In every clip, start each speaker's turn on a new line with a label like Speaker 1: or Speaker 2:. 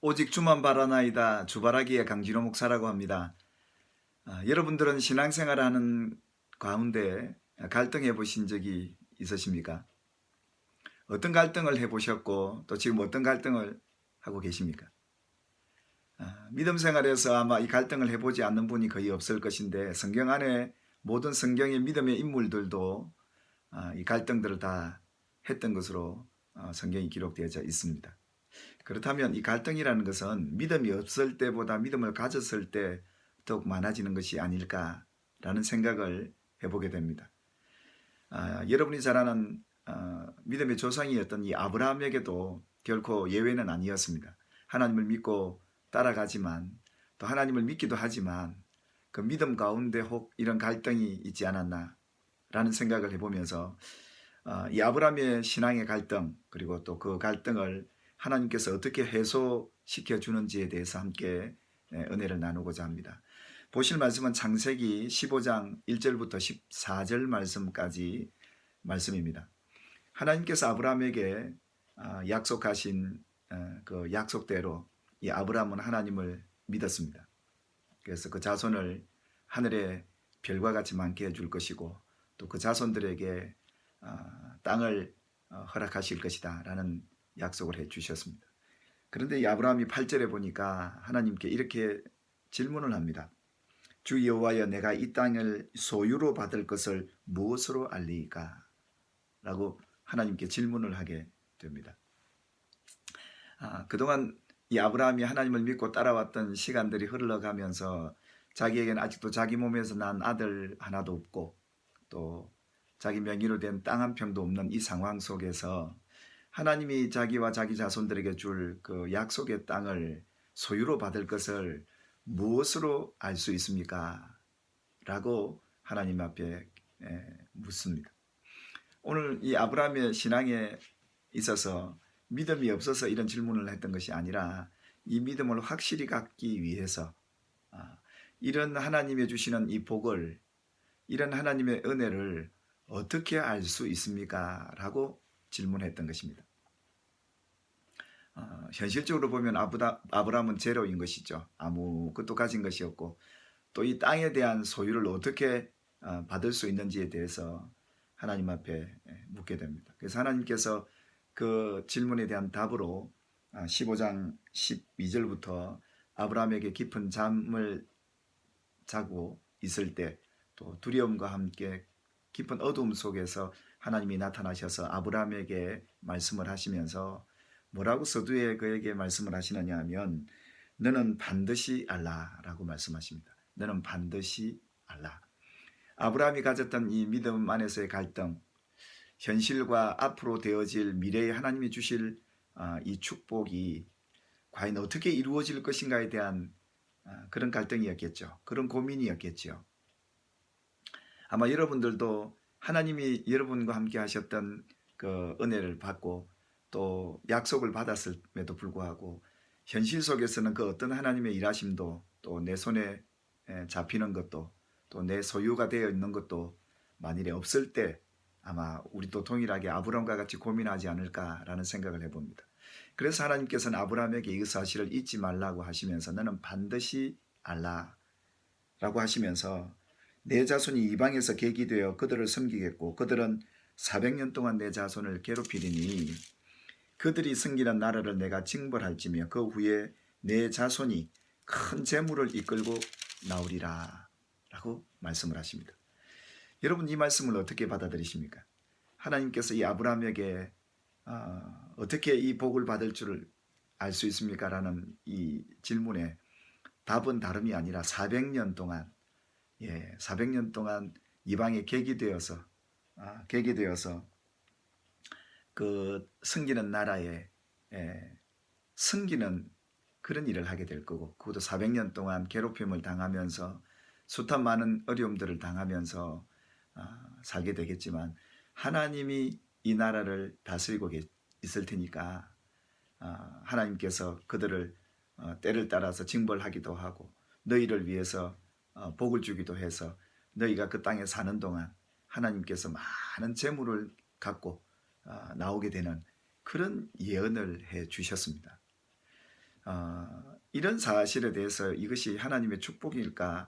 Speaker 1: 오직 주만 바라나이다. 주바라기의 강진호 목사라고 합니다. 여러분들은 신앙생활하는 가운데 갈등해 보신 적이 있으십니까? 어떤 갈등을 해보셨고 또 지금 어떤 갈등을 하고 계십니까? 믿음 생활에서 아마 이 갈등을 해보지 않는 분이 거의 없을 것인데 성경 안에 모든 성경의 믿음의 인물들도 이 갈등들을 다 했던 것으로 성경이 기록되어져 있습니다. 그렇다면 이 갈등이라는 것은 믿음이 없을 때보다 믿음을 가졌을 때 더욱 많아지는 것이 아닐까라는 생각을 해보게 됩니다. 여러분이 잘 아는 믿음의 조상이었던 이 아브라함에게도 결코 예외는 아니었습니다. 하나님을 믿고 따라가지만 또 하나님을 믿기도 하지만 그 믿음 가운데 혹 이런 갈등이 있지 않았나 라는 생각을 해보면서 이 아브라함의 신앙의 갈등 그리고 또 그 갈등을 하나님께서 어떻게 해소시켜 주는지에 대해서 함께 은혜를 나누고자 합니다. 보실 말씀은 창세기 15장 1절부터 14절 말씀까지 말씀입니다. 하나님께서 아브라함에게 약속하신 그 약속대로 이 아브라함은 하나님을 믿었습니다. 그래서 그 자손을 하늘의 별과 같이 많게 해줄 것이고 또 그 자손들에게 땅을 허락하실 것이다 라는 약속을 해 주셨습니다. 그런데 이 아브라함이 8절에 보니까 하나님께 이렇게 질문을 합니다. 주 여호와여, 내가 이 땅을 소유로 받을 것을 무엇으로 알리이까? 라고 하나님께 질문을 하게 됩니다. 그동안 이 아브라함이 하나님을 믿고 따라왔던 시간들이 흘러가면서 자기에게는 아직도 자기 몸에서 난 아들 하나도 없고 또 자기 명의로 된 땅 한 평도 없는 이 상황 속에서 하나님이 자기와 자기 자손들에게 줄 그 약속의 땅을 소유로 받을 것을 무엇으로 알 수 있습니까? 라고 하나님 앞에 묻습니다. 오늘 이 아브라함의 신앙에 있어서 믿음이 없어서 이런 질문을 했던 것이 아니라 이 믿음을 확실히 갖기 위해서 이런 하나님의 주시는 이 복을, 이런 하나님의 은혜를 어떻게 알 수 있습니까? 라고 질문했던 것입니다. 현실적으로 보면 아브라함은 제로인 것이죠. 아무것도 가진 것이 없고 또 이 땅에 대한 소유를 어떻게 받을 수 있는지에 대해서 하나님 앞에 묻게 됩니다. 그래서 하나님께서 그 질문에 대한 답으로 15장 12절부터 아브라함에게 깊은 잠을 자고 있을 때 또 두려움과 함께 깊은 어두움 속에서 하나님이 나타나셔서 아브라함에게 말씀을 하시면서 뭐라고 서두에 그에게 말씀을 하시느냐 하면 너는 반드시 알라라고 말씀하십니다. 너는 반드시 알라. 아브라함이 가졌던 이 믿음 안에서의 갈등, 현실과 앞으로 되어질 미래에 하나님이 주실 이 축복이 과연 어떻게 이루어질 것인가에 대한 그런 갈등이었겠죠. 그런 고민이었겠죠. 아마 여러분들도 하나님이 여러분과 함께 하셨던 그 은혜를 받고 또 약속을 받았음에도 불구하고 현실 속에서는 그 어떤 하나님의 일하심도 또 내 손에 잡히는 것도 또 내 소유가 되어 있는 것도 만일에 없을 때 아마 우리도 동일하게 아브라함과 같이 고민하지 않을까라는 생각을 해봅니다. 그래서 하나님께서는 아브라함에게 이 사실을 잊지 말라고 하시면서 너는 반드시 알라라고 하시면서 내 자손이 이방에서 객이 되어 그들을 섬기겠고 그들은 400년 동안 내 자손을 괴롭히리니 그들이 섬기는 나라를 내가 징벌할지며 그 후에 내 자손이 큰 재물을 이끌고 나오리라 라고 말씀을 하십니다. 여러분 이 말씀을 어떻게 받아들이십니까? 하나님께서 이 아브라함에게 어떻게 이 복을 받을 줄을 알 수 있습니까? 라는 이 질문에 답은 다름이 아니라 400년 동안 400년 동안 이방에 객이 되어서 그 섬기는 나라에 섬기는 그런 일을 하게 될 거고 그것도 400년 동안 괴롭힘을 당하면서 숱한 많은 어려움들을 당하면서 살게 되겠지만 하나님이 이 나라를 다스리고 있을 테니까 하나님께서 그들을 때를 따라서 징벌하기도 하고 너희를 위해서 복을 주기도 해서 너희가 그 땅에 사는 동안 하나님께서 많은 재물을 갖고 나오게 되는 그런 예언을 해 주셨습니다. 이런 사실에 대해서 이것이 하나님의 축복일까?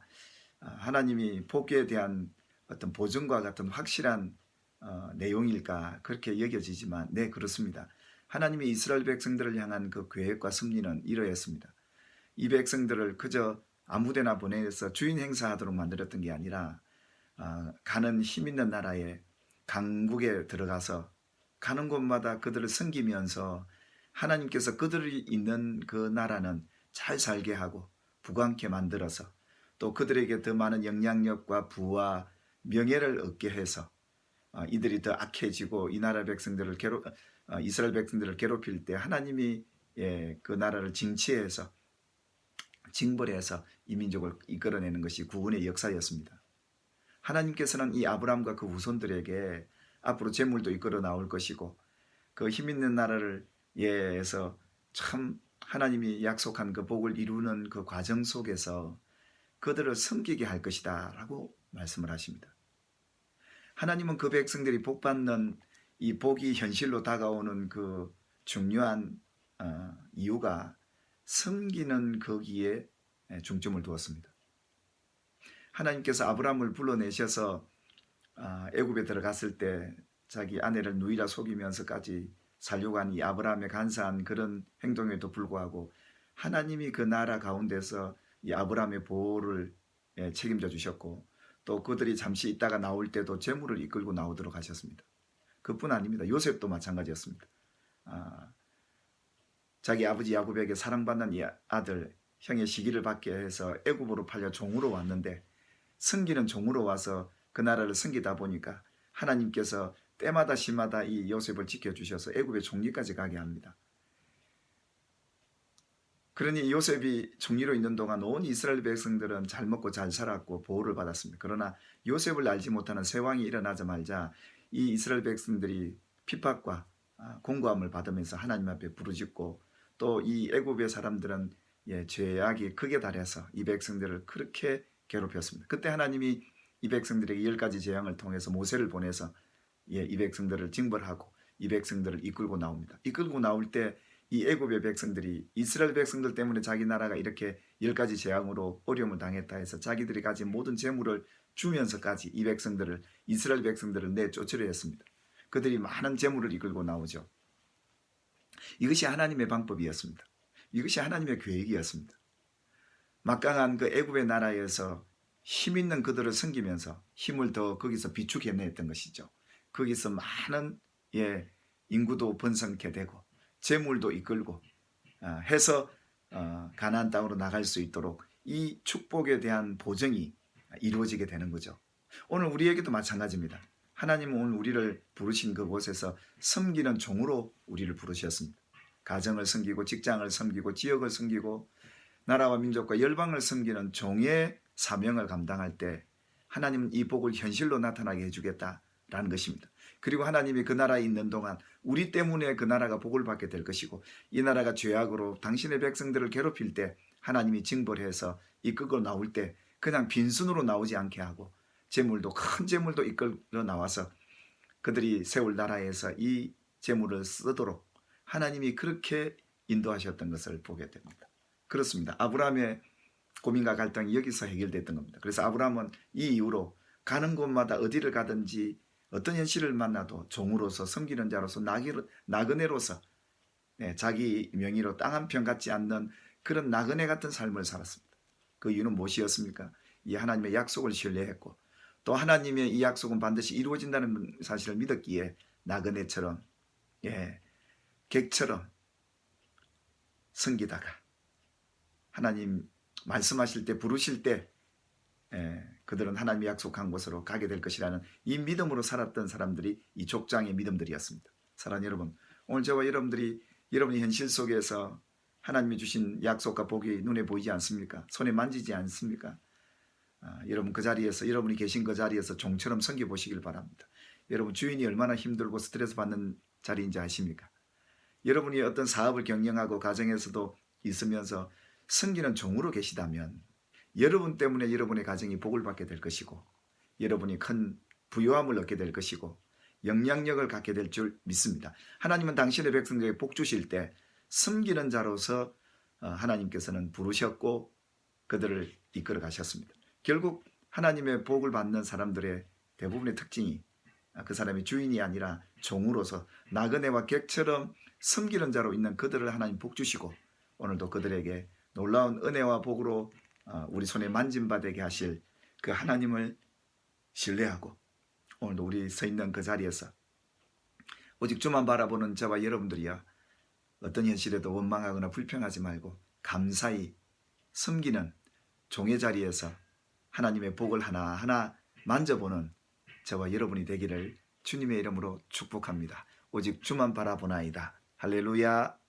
Speaker 1: 하나님이 복에 대한 어떤 보증과 같은 확실한 내용일까? 그렇게 여겨지지만 네, 그렇습니다. 하나님이 이스라엘 백성들을 향한 그 계획과 섭리는 이러했습니다. 이 백성들을 그저 아무데나 보내서 주인 행사하도록 만들었던 게 아니라 가는 힘 있는 나라에 강국에 들어가서 가는 곳마다 그들을 섬기면서 하나님께서 그들이 있는 그 나라는 잘 살게 하고 부강케 만들어서 또 그들에게 더 많은 영향력과 부와 명예를 얻게 해서 이들이 더 악해지고 이 나라 백성들을 이스라엘 백성들을 괴롭힐 때 하나님이 그 나라를 징치해서 징벌해서 이 민족을 이끌어내는 것이 구원의 역사였습니다. 하나님께서는 이 아브라함과 그 후손들에게 앞으로 재물도 이끌어 나올 것이고 그 힘 있는 나라를 예해서 참 하나님이 약속한 그 복을 이루는 그 과정 속에서 그들을 섬기게 할 것이다 라고 말씀을 하십니다. 하나님은 그 백성들이 복받는 이 복이 현실로 다가오는 그 중요한 이유가 섬기는 거기에 중점을 두었습니다. 하나님께서 아브라함을 불러내셔서 애굽에 들어갔을 때 자기 아내를 누이라 속이면서까지 살려고 한 이 아브라함의 간사한 그런 행동에도 불구하고 하나님이 그 나라 가운데서 이 아브라함의 보호를 책임져 주셨고 또 그들이 잠시 있다가 나올 때도 재물을 이끌고 나오도록 하셨습니다. 그뿐 아닙니다. 요셉도 마찬가지였습니다. 자기 아버지 야곱에게 사랑받는 이 아들 형의 시기를 받게 해서 애굽으로 팔려 종으로 왔는데 섬기는 종으로 와서 그 나라를 섬기다 보니까 하나님께서 때마다 시마다 이 요셉을 지켜주셔서 애굽의 총리까지 가게 합니다. 그러니 요셉이 총리로 있는 동안 온 이스라엘 백성들은 잘 먹고 잘 살았고 보호를 받았습니다. 그러나 요셉을 알지 못하는 세왕이 일어나자마자 이 이스라엘 백성들이 핍박과 공고함을 받으면서 하나님 앞에 부르짖고 또 이 애굽의 사람들은 죄악이 크게 달해서 이 백성들을 그렇게 괴롭혔습니다. 그때 하나님이 이 백성들에게 10가지 재앙을 통해서 모세를 보내서 이 백성들을 징벌하고 이 백성들을 이끌고 나옵니다. 이끌고 나올 때 이 애굽의 백성들이 이스라엘 백성들 때문에 자기 나라가 이렇게 10가지 재앙으로 어려움을 당했다 해서 자기들이 가진 모든 재물을 주면서까지 이 백성들을 이스라엘 백성들을 내쫓으려 했습니다. 그들이 많은 재물을 이끌고 나오죠. 이것이 하나님의 방법이었습니다. 이것이 하나님의 계획이었습니다. 막강한 그 애굽의 나라에서 힘 있는 그들을 섬기면서 힘을 더 거기서 비축해냈던 것이죠. 거기서 많은 인구도 번성케 되고 재물도 이끌고 해서 가나안 땅으로 나갈 수 있도록 이 축복에 대한 보증이 이루어지게 되는 거죠. 오늘 우리에게도 마찬가지입니다. 하나님은 오늘 우리를 부르신 그곳에서 섬기는 종으로 우리를 부르셨습니다. 가정을 섬기고 직장을 섬기고 지역을 섬기고 나라와 민족과 열방을 섬기는 종의 사명을 감당할 때 하나님은 이 복을 현실로 나타나게 해주겠다라는 것입니다. 그리고 하나님이 그 나라에 있는 동안 우리 때문에 그 나라가 복을 받게 될 것이고 이 나라가 죄악으로 당신의 백성들을 괴롭힐 때 하나님이 징벌해서 이끌고 나올 때 그냥 빈손으로 나오지 않게 하고 재물도 큰 재물도 이끌어 나와서 그들이 세울 나라에서 이 재물을 쓰도록 하나님이 그렇게 인도하셨던 것을 보게 됩니다. 그렇습니다. 아브라함의 고민과 갈등이 여기서 해결됐던 겁니다. 그래서 아브라함은 이 이후로 가는 곳마다 어디를 가든지 어떤 현실을 만나도 종으로서 섬기는 자로서 나그네로서 자기 명의로 땅 한 편 갖지 않는 그런 나그네 같은 삶을 살았습니다. 그 이유는 무엇이었습니까? 이 하나님의 약속을 신뢰했고 또 하나님의 이 약속은 반드시 이루어진다는 사실을 믿었기에 나그네처럼 객처럼 섬기다가 하나님 말씀하실 때 부르실 때 그들은 하나님이 약속한 곳으로 가게 될 것이라는 이 믿음으로 살았던 사람들이 이 족장의 믿음들이었습니다. 사랑하는 여러분, 오늘 저와 여러분들이 여러분의 현실 속에서 하나님이 주신 약속과 복이 눈에 보이지 않습니까? 손에 만지지 않습니까? 여러분 그 자리에서 여러분이 계신 그 자리에서 종처럼 섬겨 보시길 바랍니다. 여러분 주인이 얼마나 힘들고 스트레스 받는 자리인지 아십니까? 여러분이 어떤 사업을 경영하고 가정에서도 있으면서 섬기는 종으로 계시다면 여러분 때문에 여러분의 가정이 복을 받게 될 것이고 여러분이 큰 부요함을 얻게 될 것이고 영향력을 갖게 될 줄 믿습니다. 하나님은 당신의 백성들에게 복 주실 때 섬기는 자로서 하나님께서는 부르셨고 그들을 이끌어 가셨습니다. 결국 하나님의 복을 받는 사람들의 대부분의 특징이 그 사람이 주인이 아니라 종으로서 나그네와 객처럼 섬기는 자로 있는 그들을 하나님 복 주시고 오늘도 그들에게 놀라운 은혜와 복으로 우리 손에 만짐받게 하실 그 하나님을 신뢰하고 오늘도 우리 서 있는 그 자리에서 오직 주만 바라보는 저와 여러분들이야 어떤 현실에도 원망하거나 불평하지 말고 감사히 섬기는 종의 자리에서 하나님의 복을 하나하나 만져보는 저와 여러분이 되기를 주님의 이름으로 축복합니다. 오직 주만 바라보나이다. 할렐루야.